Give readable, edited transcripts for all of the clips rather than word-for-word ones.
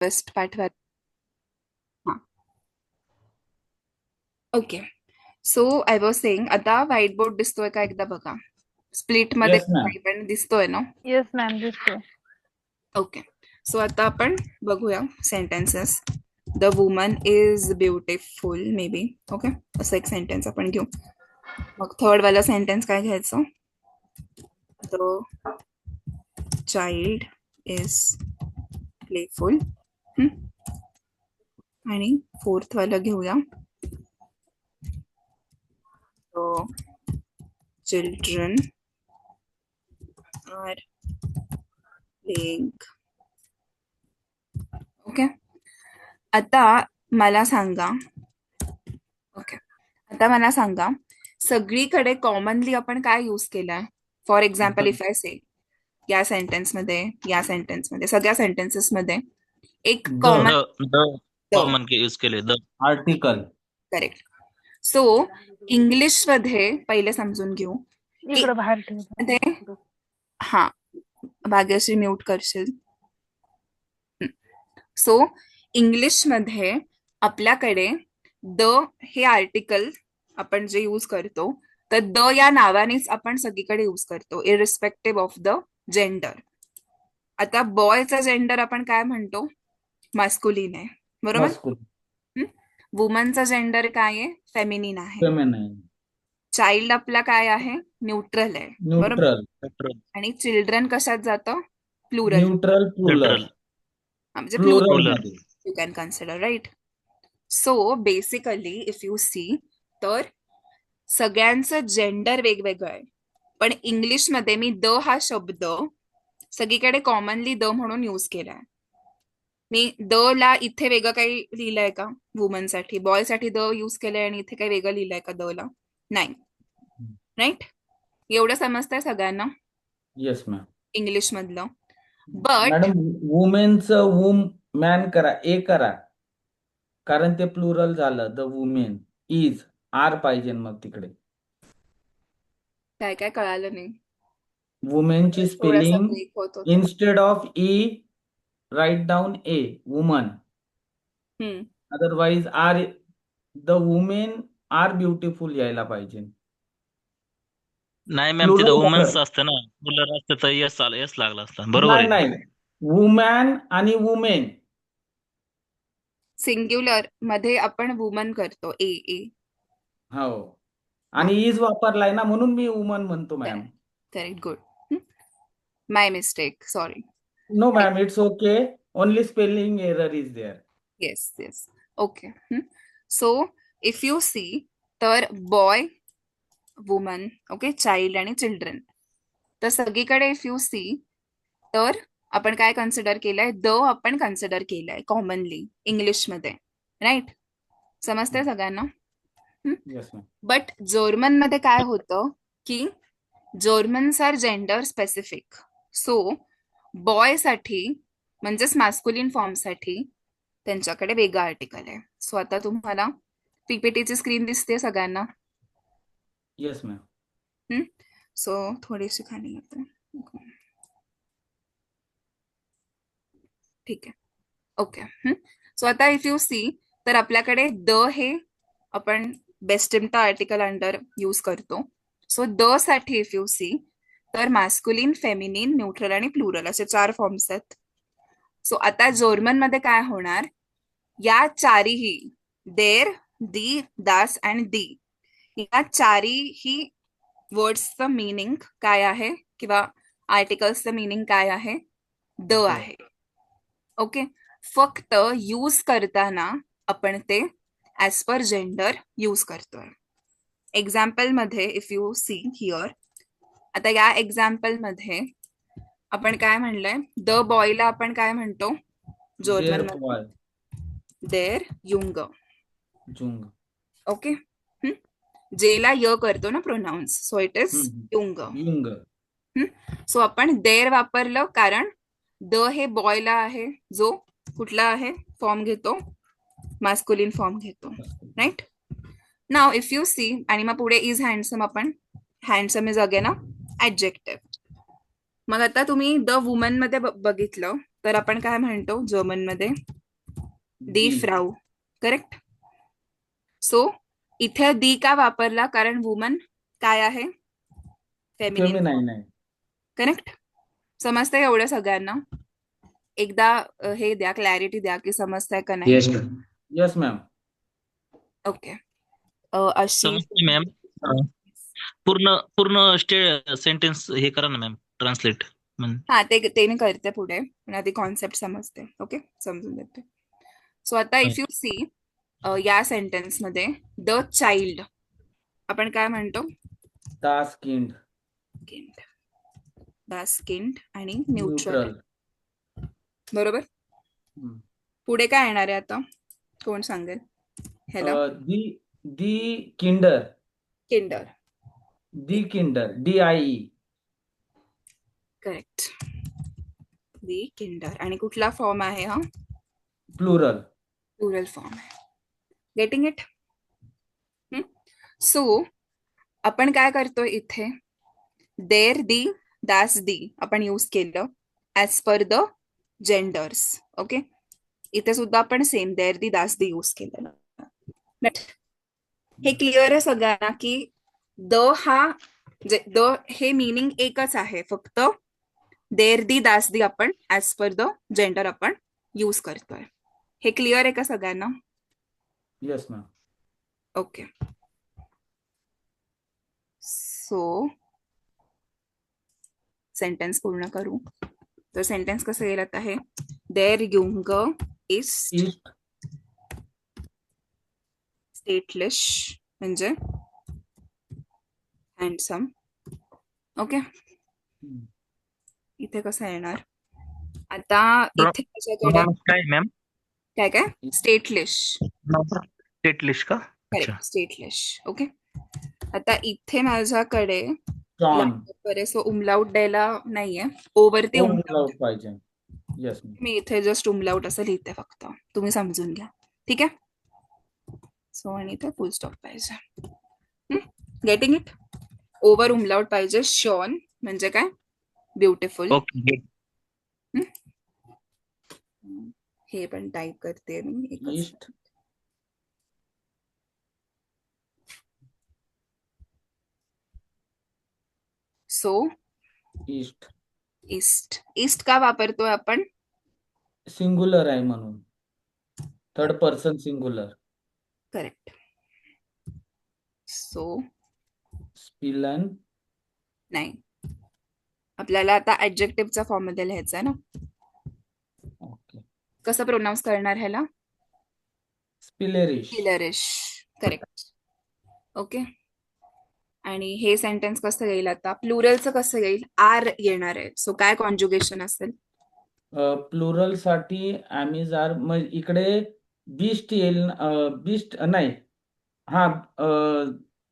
Waste पाठवा. हां, okay. So I was saying, आता व्हाईट बोर्ड दिसतोय का एकदा बघा. स्प्लिट मध्ये येस मॅम. पण दिसतोय ना. येस मॅम दिसतोय. ओके. सो आता आपण बघूया sentences. The woman is beautiful may be. Okay, असं एक सेंटेन्स आपण घेऊ. मग थर्ड वाला सेंटेन्स काय घ्यायचं? The child is playful. आणि फोर्थ वाला घेऊया. The children are playing. Okay. आता मला सांगा. ओके, आता मला सांगा, सगळीकडे कॉमनली आपण काय यूज केलाय? For example, if I say या सेंटेन्समध्ये, या सेंटेन्समध्ये, सगळ्या सेंटेन्सेसमध्ये एक द कॉमन द कॉमन के यूज केले the. Article. Correct. So English मध्ये पहिले समजून घेऊ. इकडं बाहेर ठेव. मध्ये हा, भाग्यश्री म्यूट करशील. सो इंग्लिश मध्ये आपल्याकडे द हे आर्टिकल आपण जे यूज करतो, तर द या नावानेच आपण सगळीकडे यूज करतो, इरिस्पेक्टिव्ह ऑफ द जेंडर. आता बॉयचा जेंडर आपण काय म्हणतो? मास्कुलिन आहे, बरोबर. मस्कुलिन. वुमनचा जेंडर काय आहे? फेमिनिन आहे. फेमिनाईन. चाइल्ड आपला काय आहे? न्यूट्रल आहे, बरोबर. न्यूट्रल. आणि चिल्ड्रन कशात जातं? प्लुरल. Neutral plural. म्हणजे प्लुरल प्लुरल मध्ये. You can consider, right. So basically if you see, तर सगळ्यांचं जेंडर वेगवेगळं आहे. पण इंग्लिशमध्ये मी द हा शब्द सगळीकडे कॉमनली द म्हणून यूज केलाय. मी द ला इथे वेगळं काही लिहिलंय का? वुमनसाठी, बॉयसाठी द यूज केलंय आणि इथे काही वेगळं लिहिलंय का द ला? नाही, राईट. एवढं समजतंय सगळ्यांना येस मॅम. इंग्लिश मधलं. बट मॅडम, वुमेनचं वूम मॅन करा, ए करा, कारण ते प्लुरल झालं. द वुमेन इज आर पाहिजे मग तिकडे. काय काय कळालं नाही. वुमेनची थोडासा स्पेलिंग ब्रेक होत होता. Instead of E write down a woman. Otherwise are, the women are beautiful यायला पाहिजे. नाही मॅम, तिथं वुमन्स असतं ना, मुलं असतं तर यस लागलं असतं. बरोबर नाही आहे. नाही, वुमॅन आणि वुमेन. सिंग्युलर मध्ये आपण वुमन करतो, ए ए. हो, आणि इज वापरलाय ना, म्हणून मी वुमन म्हणतो ma'am. Correct, good. My mistake, sorry. No ma'am, it's okay. Only spelling error is there. Yes yes, okay. So if you see, तर बॉय, वुमन, ओके, चाइल्ड आणि चिल्ड्रन, तर सगळीकडे इफ यू सी, तर आपण काय consider केलंय? The आपण consider केलंय कॉमनली इंग्लिशमध्ये, राईट. समजतंय सगळ्यांना? Yes ma'am. बट जर्मन मध्ये काय होतं की Germans are gender specific. So boy साठी म्हणजेच मॅस्क्युलिन फॉर्मसाठी त्यांच्याकडे वेगळं आर्टिकल आहे. सो आता तुम्हाला पीपीटीची स्क्रीन दिसते सगळ्यांना? Yes ma'am. सो थोडीशी खाली येते, ठीक आहे. ओके. सो आता इफ यू सी, तर आपल्याकडे द हे आपण बेस्टिम्टा आर्टिकल अंडर यूज करतो. सो द साठी इफ यू सी, तर मॅस्क्युलिन, फेमिनिन, न्यूट्रल आणि प्लुरल असे 4 फॉर्म्स आहेत. सो आता जर्मन मध्ये काय होणार? या चारीही, देर, दी, दास अँड दी, या चारीही वर्ड्सचं मिनिंग काय आहे किंवा आर्टिकल्सचं मिनिंग काय आहे? द आहे. ओके. फक्त यूज करताना आपण ते ऍज पर जेंडर यूज करतोय. एक्झाम्पल मध्ये इफ यू सी हिअर, आता या एक्झाम्पल मध्ये आपण काय म्हणलंय? द बॉयला आपण काय म्हणतो जर्मन मध्ये? देर युंग. ओके. जेला य करतो ना प्रोनाउन्स, सो इट इज युंग. सो आपण देर वापरलं कारण द हे बॉयला आहे, जो कुठला आहे? फॉर्म घेतो, मॅस्क्युलिन फॉर्म घेतो, राईट. नाव इफ यू सी, आणि मग पुढे इज हँडसम, आपण handsome is again a adjective. मग आता तुम्ही द वुमन मध्ये बघितलं, तर आपण काय म्हणतो जर्मनमध्ये दी दी फ्राऊ. करेक्ट. सो इथे दी का वापरला कारण वुमन काय आहे, फेमिनिन. फेमिनाईन आहे. करेक्ट. समजतंय एवढं सगळ्यांना? एकदा हे द्या, क्लॅरिटी द्या की समजतंय का नाही. Yes ma'am. Yes ma'am. Okay. अशी समजते मॅम. पूर्ण पूर्ण सेंटेन्स हे करा ना मॅम, ट्रान्सलेट. हा ते मी करते पुढे, पण आधी कॉन्सेप्ट समजते. ओके, समजून देते. सो आता इफ यू सी या सेंटेन्स मध्ये द चाइल्ड आपण काय म्हणतो, दास किंड किंड. द स्किंड आणि न्यूट्रल. न्यूट्रल. बरोबर. पुढे काय येणार आहे आता, कोण सांगेल ह्याला? दी दी किंडर. किंडर. दी किंडर. DIE. करेक्ट. दी किंडर. आणि कुठला फॉर्म आहे हा? प्लुरल. प्लुरल फॉर्म आहे. Getting it? सो आपण काय करतोय इथे, देर दी दास दी आपण यूज केलं as per the genders. Okay, इथे सुद्धा आपण सेम देर दी दास दी यूज केलेलं. हे क्लिअर आहे सगळ्यांना की द हा द हे मीनिंग एकच आहे, फक्त देर दी दास दी आपण ऍज पर द जेंडर आपण यूज करतोय. हे क्लिअर आहे का सगळ्यांना? Yes ma'am. Okay. So sentence पूर्ण करू. तर सेंटेन्स कसं येईल आता, हे देर युंग इस्ट ईस्ट. स्टेटलिश म्हणजे हँडसम. ओके, इथे कसं येणार आता, इथे माझ्याकडे काय मॅम? काय काय स्टेटलिश. स्टेटलिश का? अच्छा. करेक्ट, स्टेटलिश. ओके, आता इथे माझ्याकडे जॉन. सो उमलाउट द्यायला नाहीये, ओवरती उमलाउट पाहिजे. Yes ma'am. मी इथे जस्ट उमलाउट असं लिहिते, फक्त तुम्ही समजून घ्या. ठीक आहे. सो आणि इथे फुल स्टॉप पाहिजे. Getting it? ओव्हर उमलाउट पाहिजे. शॉन म्हणजे काय, ब्युटिफुल. ओके. हे पण टाईप करते मी एकच. ईस्ट. सो ईस्ट. ईस्ट. ईस्ट का वापरतोय आपण? सिंगुलर आहे म्हणून. Third person singular. Correct. So स्पिलन. नाही, आपल्याला आता ऍडजेक्टिव्हचा फॉर्म मध्ये लिहायचा आहे ना. ओके. कसं प्रोनाऊन्स करणार ह्याला? स्पिलेरिश. स्पिलरिश. करेक्ट. ओके, आणि हे सेंटेन्स कसं येईल आता, प्लुरलचं कसं येईल, आर येणार आहे. सो काय कॉन्जुगेशन असेल? प्लुरल साठी आम्ही मग इकडे बिस्ट येईल. बिस्ट नाही, हा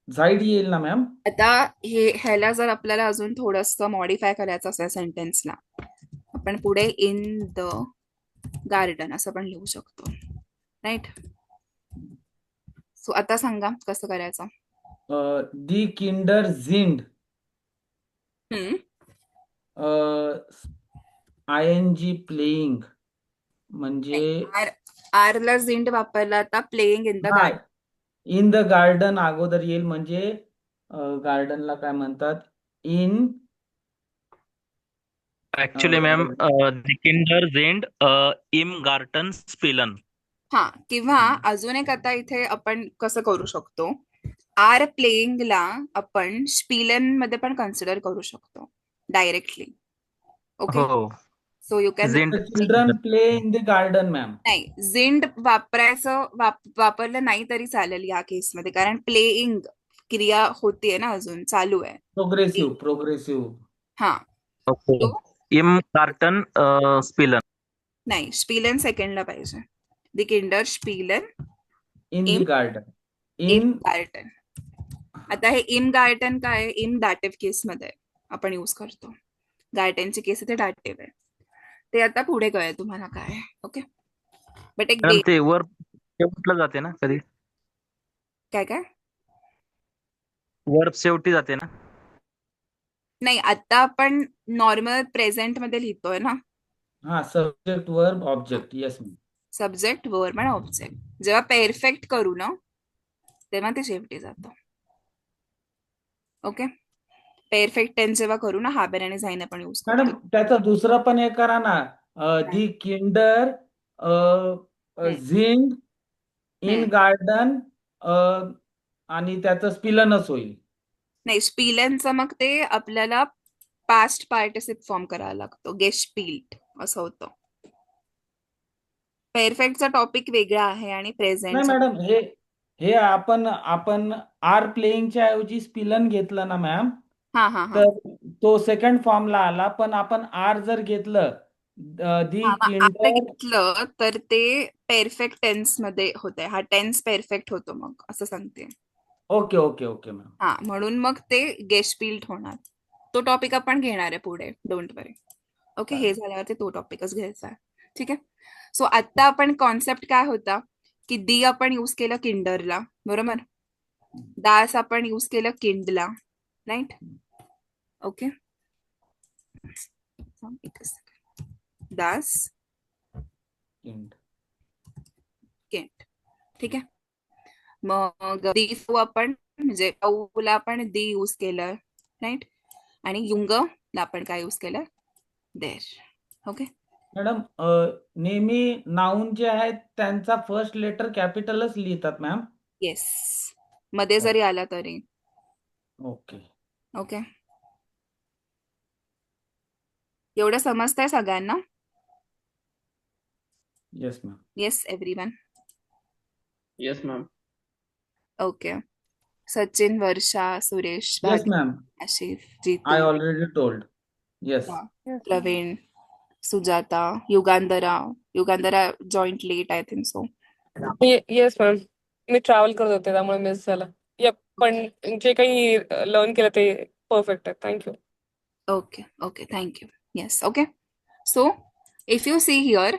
झाईड येईल ना मॅम. आता ह्याला जर आपल्याला अजून थोडंसं मॉडिफाय करायचं असेल सेंटेन्सला, आपण पुढे इन द गार्डन असं पण लिहू शकतो. राईट. सो आता सांगा कसं करायचं. दी किंडर झिंड. ING प्लेइंग म्हणजे आरला झिंड वापरला, आता playing in the garden. In the garden अगोदर येईल, म्हणजे गार्डनला काय म्हणतात, इन. ऍक्च्युली मॅम दी किंडर झेंड इम गार्टन स्पिलन. हा, किंवा अजून एक आता इथे आपण कसं करू शकतो, आर प्लेइंगला आपण स्पिलन मध्ये पण कन्सिडर करू शकतो डायरेक्टली. ओके, हो. So you can. Children play in the garden ma'am. नाही, झिंड वापरलं नाही तरी चालेल या केसमध्ये, कारण प्लेइंग क्रिया होतीये ना, अजून चालू आहे. प्रोग्रेसिव्ह. हा, ओके. इम गार्टन स्पिलन. नाही, स्पिलन सेकंडला पाहिजे. दी किंडर स्पिलन इन इम द गार्डन. इन गार्टन. आता हे इम गार्टन काय आहे, इम दाटिव्ह केस मध्ये आपण यूज करतो. गार्टनची केस इथे दाटिव्ह आहे, ते आता पुढे कळेल तुम्हाला काय आहे. ओके, बट एक मॅम ते वर शेवटला जाते ना कधी, काय काय वर्ब शेवटी जाते ना. नाही, आता आपण नॉर्मल प्रेझेंट मध्ये लिहितोय ना, हा subject verb object yes ma'am. Subject verb आणि ऑब्जेक्ट जेव्हा पेरफेक्ट करू ना तेव्हा ते शेवटी जातं. ओके, पेरफेक्ट टेन्स जेव्हा करू ना हाबेन आणि झाईन आपण यूज मॅडम करतो. त्याचं दुसरं पण हे करा ना, दी किंडर झिंग इन हम्म. गार्डन आणि त्याचं स्पिलनच होईल. नाही, स्पिलेनचं मग ते आपल्याला पास्ट पार्टिसिप फॉर्म करावा लागतो, गेस्पिल्ट असं होतं. पेरफेक्टचा टॉपिक वेगळा आहे आणि नाही प्रेझेंटचा. मॅडम, हे हे आपण आर प्लेइंगच्या ऐवजी स्पिलन घेतलं ना मॅम, हा हा हा तर तो सेकंड फॉर्मला आला. पण आपण आर जर घेतलं, दी हा, मग आता किंडर. घेतलं तर ते पेरफेक्ट टेन्स मध्ये होते. हा टेन्स पेरफेक्ट होतो मग असं सांगते. Okay okay okay ma'am. हा, म्हणून मग ते गेस्पिल्ट होणार. तो टॉपिक आपण घेणार आहे पुढे, डोंट वरी. ओके, हे झाल्यावर ते तो टॉपिकच घ्यायचा आहे. ठीक आहे. सो आता आपण कॉन्सेप्ट काय होता की दी आपण युज केलं किंडरला, बरोबर. दास आपण युज केलं किंडला, राईट. ओके, दास किंड. किंड. ठीक आहे. मग दी आपण म्हणजे पाऊला आपण दी युज केलं, राईट. आणि युंगला आपण काय युज केलं, देर. ओके, मॅडम नेहमी नाऊन जे आहेत त्यांचा फर्स्ट लेटर कॅपिटलच लिहितात मॅम. येस, मध्ये जरी आला तरी. ओके. ओके, एवढं समजतंय सगळ्यांना? Yes ma'am. Yes everyone. Yes ma'am. Okay, Sachin, Varsha, Suresh, yes ma'am. Ashif, I Jitu, already told. Yes. Praveen, Sujata, Yugandhara joined late I think so. Yes ma'am, मी ट्रॅव्हल करत होते त्यामुळे मिस झालं. पण जे काही लर्न केलं ते परफेक्ट आहे. Thank you. Okay okay, thank you. Yes, okay. So if you see here,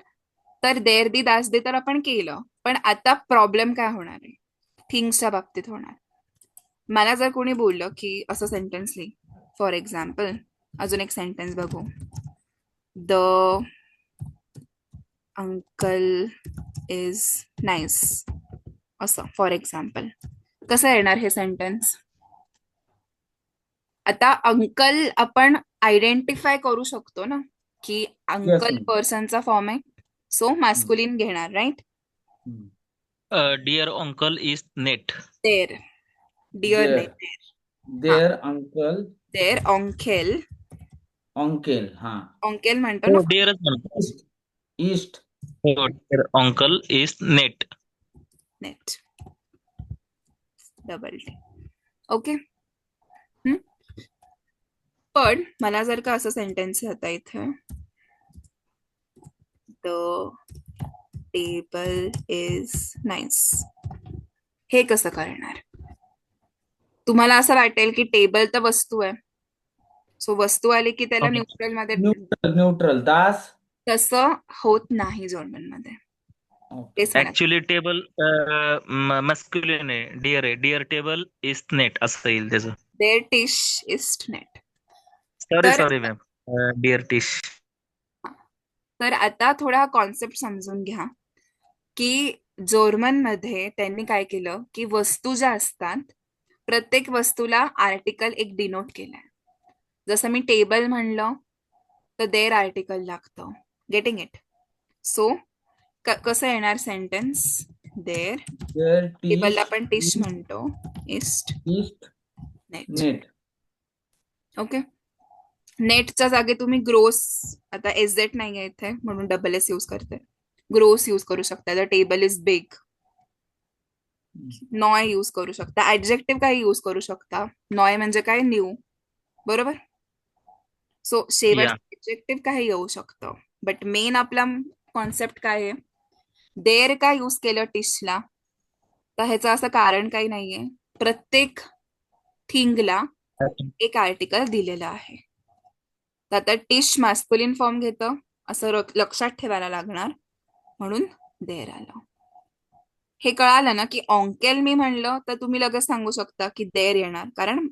तर देर दी दास दे तर आपण केलं. पण आता प्रॉब्लेम काय होणार आहे, थिंग्सच्या बाबतीत होणार. मला जर कोणी बोललं की असं सेंटेन्स लिही, फॉर एक्झाम्पल अजून एक सेंटेन्स बघू. द अंकल इज नाईस, असं फॉर एक्झाम्पल. कसं येणार हे सेंटेन्स? आता अंकल आपण आयडेंटिफाय करू शकतो ना की अंकल ma'am. पर्सनचा फॉर्म आहे, सो मॅस्कुलिन घेणार, राईट. डिअर अंकल इज नेट. देर, डिअर नाही, देर अंकल. देर ऑंकेल. ऑंकेल. हा. ऑंकेल म्हणतो ना, डिअरच म्हणतो. ईस्ट. डिअर अंकल इज नेट. नेट, डबल टी. ओके. पण मला जर का असं सेंटेन्स आता इथे, द टेबल इज नाईस, हे कसं करणार? तुम्हाला असं वाटेल की टेबल तर वस्तू आहे, सो वस्तू आली की त्याला Okay. न्यूट्रल मध्ये. न्यूट्रल दास. तसं होत नाही जर्मन मध्ये. तेच म्हणा. ऍक्च्युली टेबल मस्क्युलिन आहे, डिअर आहे. डिअर टेबल इज नेट असं येईल त्याचं. देर टिश इज नेट. सॉरी मॅम, डिअर टिश. तर आता थोडा कॉन्सेप्ट समजून घ्या की जर्मन मध्ये त्यांनी काय केलं की वस्तू ज्या असतात प्रत्येक वस्तूला आर्टिकल एक डिनोट केलाय. जसं मी टेबल म्हणलं तर देर आर्टिकल लागतं. Getting it? सो कसं येणार सेंटेन्स? देर टेबलला आपण टिश म्हणतो, ईस्ट नेट. नेट. ओके, नेटच्या जागी तुम्ही ग्रोस, आता एझेट नाहीये इथे म्हणून डबल एस यूज करते, ग्रोस यूज करू शकता. The table is big. नॉय यूज करू शकता. ऍडजेक्टिव्ह काही यूज करू शकता. नॉय म्हणजे काय, न्यू, बरोबर. सो शेवट ऍडजेक्टिव्ह काही येऊ शकतं. बट मेन आपला कॉन्सेप्ट काय आहे, देर का यूज केलं टिशला, तर ह्याचं असं कारण काही नाहीये. प्रत्येक थिंगला एक आर्टिकल दिलेलं आहे. तर आता टिश मॅस्कुलिन फॉर्म घेतं असं लक्षात ठेवायला लागणार, म्हणून देर आलं. हे कळालं ना की ऑंकेल मी म्हणलं तर तुम्ही लगेच सांगू शकता की देर येणार, कारण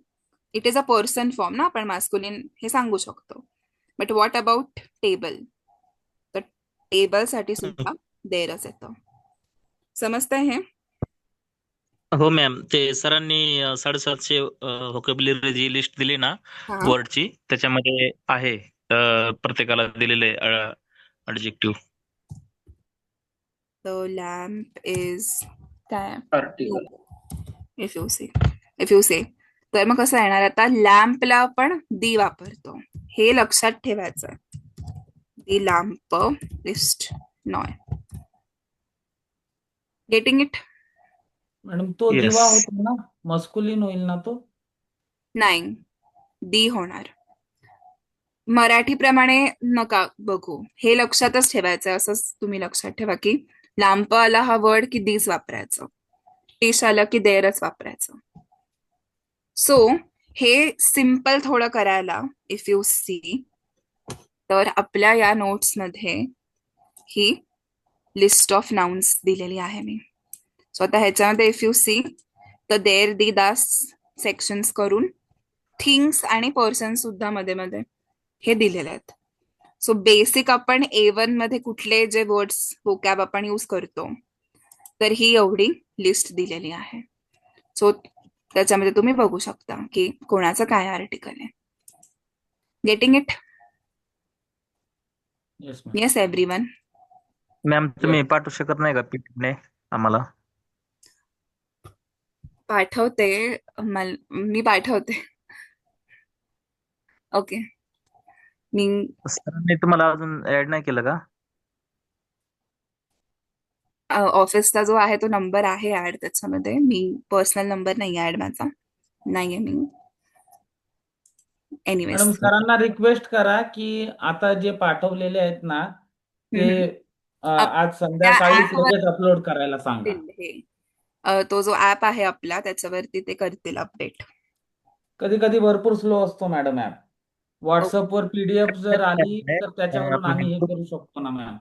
it is a person form ना, आपण मॅस्कुलिन हे सांगू शकतो. But what about table? Able साठी सुद्धा देरच येतं. समजतंय हे? हो मॅम, ते सरांनी 750 व्होकॅब्युलरी जी लिस्ट दिली ना हा. वर्डची, त्याच्यामध्ये आहे प्रत्येकाला दिलेले ऍडजेक्टिव्ह. द लॅम्प इज काय Article. इफ यू से तर मग कसं येणार, आता लॅम्पला आपण दी वापरतो, हे लक्षात ठेवायचं. दी लॅम्प लिस्ट नॉय. Getting it? मॅडम तो Yes. दिवा होतो ना, मस्कुलिन होईल ना तो? नाही, दी होणार. मराठीप्रमाणे नका बघू, हे लक्षातच ठेवायचं. असंच तुम्ही लक्षात ठेवा की लांब आला हा वर्ड की दीच वापरायचं, टिश आलं की देरच वापरायचं. सो हे सिम्पल थोडं करायला इफ यू सी, तर आपल्या या नोट्स मध्ये ही लिस्ट ऑफ नाउन्स दिलेली आहे मी. सो आता ह्याच्यामध्ये इफ यू सी तर देर दी दास सेक्शन्स करून थिंग्स आणि पर्सन सुद्धा मध्ये मध्ये हे दिलेले आहेत. सो बेसिक आपण A1 मध्ये कुठले जे वर्ड्स वोकॅब आपण यूज करतो, तर ही एवढी लिस्ट दिलेली आहे. सो त्याच्यामध्ये तुम्ही बघू शकता की कोणाचं काय आर्टिकल आहे. Getting it? Yes ma'am. Yes everyone? Ma'am, तुम्ही पाठवू शकत नाही का पीडीएफ ने आम्हाला? पाठवते, मी पाठवते. ओके. मी सरांनी तुम्हाला अजून ऍड नाही केलं का? ऑफिसचा जो आहे तो नंबर आहे ऍड त्याच्यामध्ये. मी पर्सनल नंबर नाही ऍड माझा, नाहीये मी. एनिवेज, मॅडम सरांना रिक्वेस्ट करा की आता जे पाठवलेले आहेत ना ते आज संध्याकाळीच लगेच अपलोड करायला सांगा. तो जो ऍप आहे आपला त्याच्यावरती ते करतील अपडेट. कधी कधी भरपूर स्लो असतो मॅडम ऍप. व्हॉट्सअपवर PDF जर आली तर त्याच्यावरून आम्ही हे करू शकतो ना मॅम.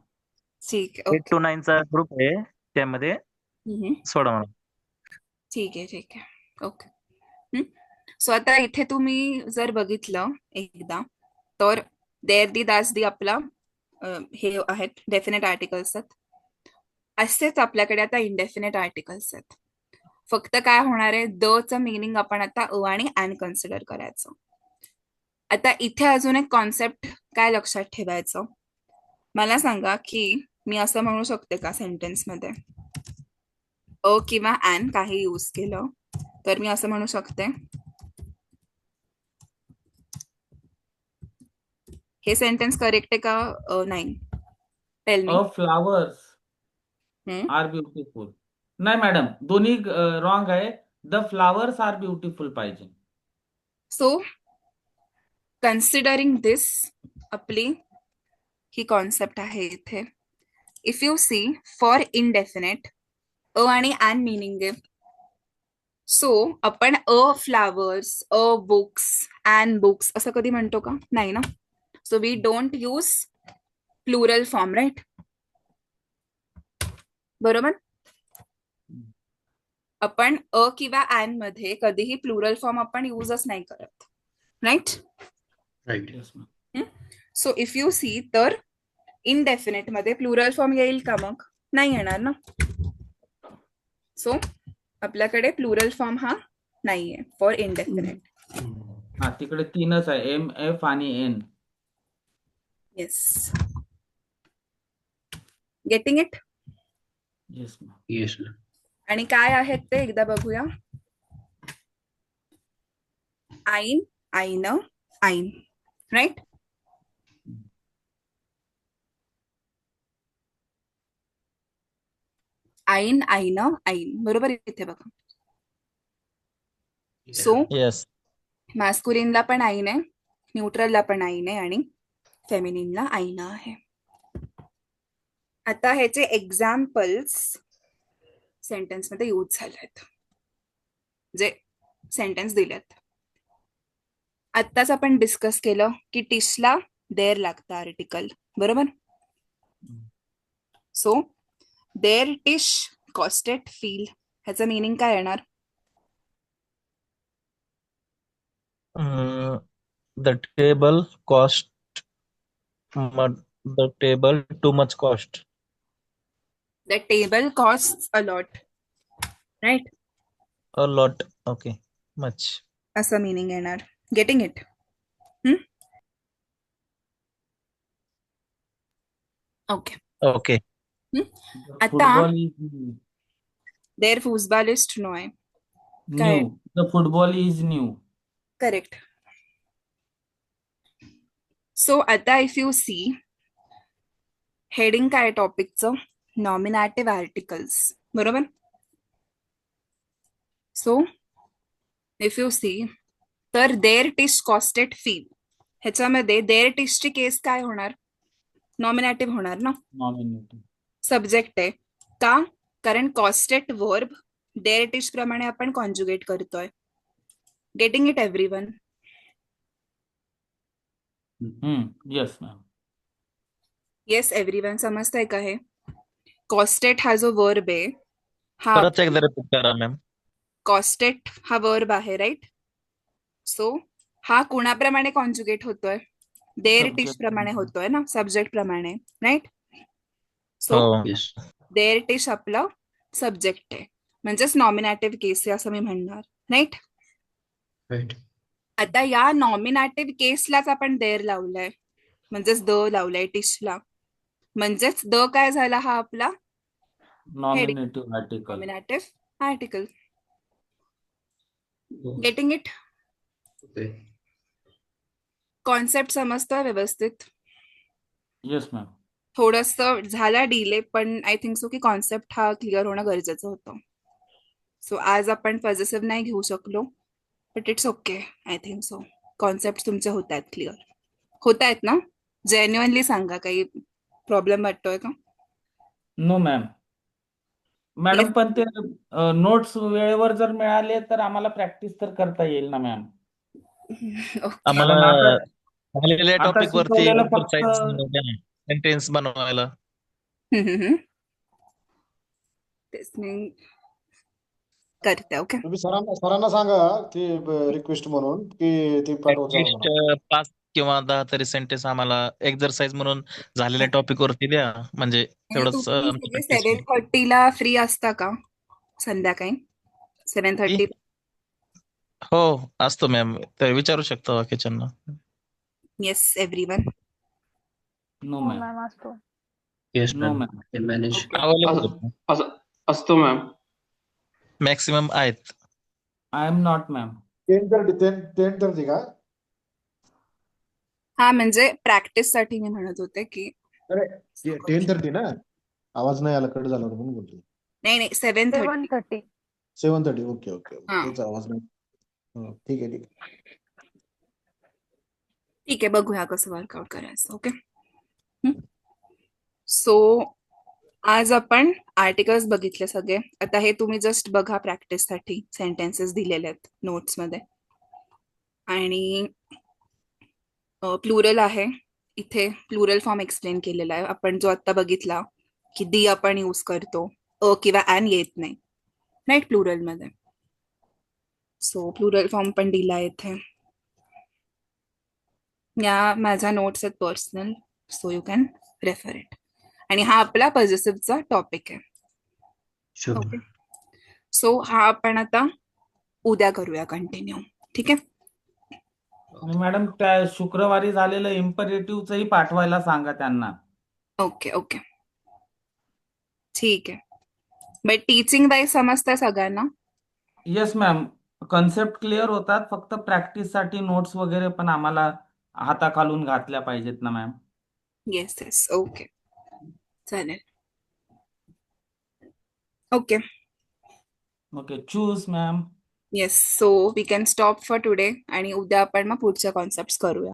ठीक, 8 ओके. to 9 चा ग्रुप आहे, त्यामध्ये सोडा मला. ठीक आहे, ओके. सो आता इथे तुम्ही जर बघितलं एकदा, तर देर दी दास दी आपला हे आहेत डेफिनेट आर्टिकल्स आहेत. असेच आपल्याकडे आता इनडेफिनेट आर्टिकल्स आहेत. फक्त काय होणार आहे, द चं मिनिंग आपण आता अ आणि ॲन कन्सिडर करायचं. आता इथे अजून एक कॉन्सेप्ट काय लक्षात ठेवायचं, मला सांगा की मी असं म्हणू शकते का सेंटेन्समध्ये अ किंवा ॲन काही यूज केलं तर मी असं म्हणू शकते, हे सेंटेन्स करेक्ट आहे का नाही? Tell me. Flowers are beautiful. नाही मॅडम, दोन्ही रॉंग आहे. द फ्लावर्स आर ब्युटिफुल पाहिजे. सो कन्सिडरिंग दिस, आपली ही कॉन्सेप्ट आहे इथे. If you see for indefinite a आणि ॲन मिनिंग आहे. सो आपण a flowers, a books, an books असं कधी म्हणतो का? नाही ना. So we don't use plural form, right? बरोबर. आपण अ किंवा ॲन मध्ये कधीही प्लुरल फॉर्म आपण यूजच नाही करत, right? Yes ma'am. So if you see तर इनडेफिनेट मध्ये प्लुरल फॉर्म येईल का? मग नाही येणार ना. सो आपल्याकडे प्लुरल फॉर्म हा नाहीये फॉर इनडेफिनेट. हा, तिकडे 3च आहे, MF आणि N. Yes. Getting it? Yes ma'am. Yes. आणि काय आहेत ते एकदा बघूया. आईन, आईन, आईन, राईट? आईन, आईन, आईन, बरोबर इथे बघा. So yes. मॅस्कुलिनला पण आईन आहे, न्यूट्रलला पण आईन आहे आणि फेमिनिनला आईन आहे. आता ह्याचे एक्झाम्पल्स सेंटेन्स मध्ये यूज झाले आहेत, जे सेंटेन्स दिलेत. आत्ताच आपण डिस्कस केलं की टिशला देर लागतं आर्टिकल, बरोबर? सो देर टिश कॉस्टेड फील, ह्याचं मिनिंग काय येणार? The table cost the table too much cost. The table cost a lot, right? A lot. Okay. Much. असं मिनिंग येणार. Getting it? ओके. ओके. आता फुटबॉल इज देअर फुटबॉल इज नो आहे. New. The football is new. Correct. So आता if you see heading काय टॉपिकचं? Nominative articles, बरोबर? सो इफ यू सी तर देअर टिश कॉस्टेड फी, ह्याच्यामध्ये देअर टिशची केस काय होणार? नॉमिनेटिव्ह होणार ना. नॉमिनेटिव्ह. सब्जेक्ट आहे का? कारण कॉस्टेड वर्ब देअर टिश प्रमाणे आपण कॉन्जुगेट करतोय. Getting it everyone? Yes ma'am. Yes everyone, समजतंय का हे? कॉस्टेड हा जो वर्ब आहे हा परत एकदा रिपीट करा मॅम. कॉस्टेड हा वर्ब आहे, राईट? सो हा कुणाप्रमाणे कॉन्जुगेट होतोय? देअर टिश Subject. प्रमाणे होतोय ना, सब्जेक्ट प्रमाणे, राईट? सो हो. Yes. देअर टिश आपलं सब्जेक्ट आहे, म्हणजेच नॉमिनेटिव्ह केस आहे असं मी म्हणणार, राईट? Right. आता या नॉमिनेटिव्ह केसलाच आपण देअर लावलंय, म्हणजेच द लावलंय टिशला, म्हणजेच द काय झाला? हा आपला nominative article. Nominative article. Getting it? Okay. Concept समजतोय व्यवस्थित? Yes ma'am. थोडस झाला डिले, पण आय थिंक सो की कॉन्सेप्ट हा क्लिअर होणं गरजेचं होतं. सो आज आपण पॉझिटिव्ह नाही घेऊ शकलो, but it's okay. I think so concept तुमचे होत आहेत क्लिअर. होत आहेत ना? जेन्युअनली सांगा, काही प्रॉब्लेम वाटतोय का? No ma'am. मॅडम पण ते नोट्स वेळेवर जर मिळाले तर आम्हाला प्रॅक्टिस तर करता येईल ना मॅम. ओके. आम्हाला कारण आता झालेल्या आता टॉपिक वरती शिकवलेलं फक्त एक्सरसाइज सेंटेन्स बनवायला. तेच मी करते. ओके. तुम्ही सरांना सांगा ते रिक्वेस्ट म्हणून की ते पाठवत जावं ऍटलिस्ट म्हणून. 5 किंवा 10 तरी सेंटेन्स आम्हाला एक्सरसाइज म्हणून झालेल्या टॉपिक वरती द्या, म्हणजे तेवढंच तुम्ही आमची सगळे प्रॅक्टिस होईल. 7:30ला फ्री असता का संध्याकाळी? 7:30. हो, असतो मॅम. तर विचारू शकतो किचनला. Yes everyone? नो हो मॅम. मॅम असतो. Yes, no ma'am. Ma'am. Can manage. Available असतो मॅम. मॅक्सिमम आहेत. I am not ma'am. 10:30 का? हा, म्हणजे प्रॅक्टिस साठी मी म्हणत होते की अरे 10:30 ना? आवाज नाही आला, कट झाला म्हणून बोलतो. नाही 7:30. 7:30. 7:30. Okay okay. हा. तेच आवाज नाही. ठीक आहे. ठीक आहे, बघूया कसं वर्कआउट करायचं. ओके. सो आज आपण आर्टिकल्स बघितले सगळे. आता हे तुम्ही जस्ट बघा प्रॅक्टिस साठी, सेंटेन्सेस दिलेले आहेत नोट्स मध्ये. आणि प्लुरल आहे इथे, प्लुरल फॉर्म एक्सप्लेन केलेला आहे आपण, जो आता बघितला की दी आपण यूज करतो, अ किंवा ॲन येत नाही, राईट, प्लुरल मध्ये. सो प्लुरल फॉर्म पण दिला इथे. या माझ्या नोट्स आहेत personal, so you can refer it. आणि हा आपला पॉझिटिव्हचा टॉपिक आहे. Sure. ओके. सो हा आपण आता उद्या करूया कंटिन्यू, ठीक आहे? आणि मॅडम त्या शुक्रवारी झालेलं इम्परेटिव्हचंही पाठवायला सांगा त्यांना. ओके ओके, ठीक आहे. बट टीचिंग वाईज समजतं सगळ्यांना? Yes ma'am. कन्सेप्ट क्लिअर होतात, फक्त प्रॅक्टिससाठी नोट्स वगैरे पण आम्हाला हाताखालून घातल्या पाहिजेत ना मॅम. येस येस, ओके, चालेल. Okay. Okay, choose ma'am. Yes, so we can stop for today, आणि उद्या आपण मग पुढच्या कॉन्सेप्ट करूया.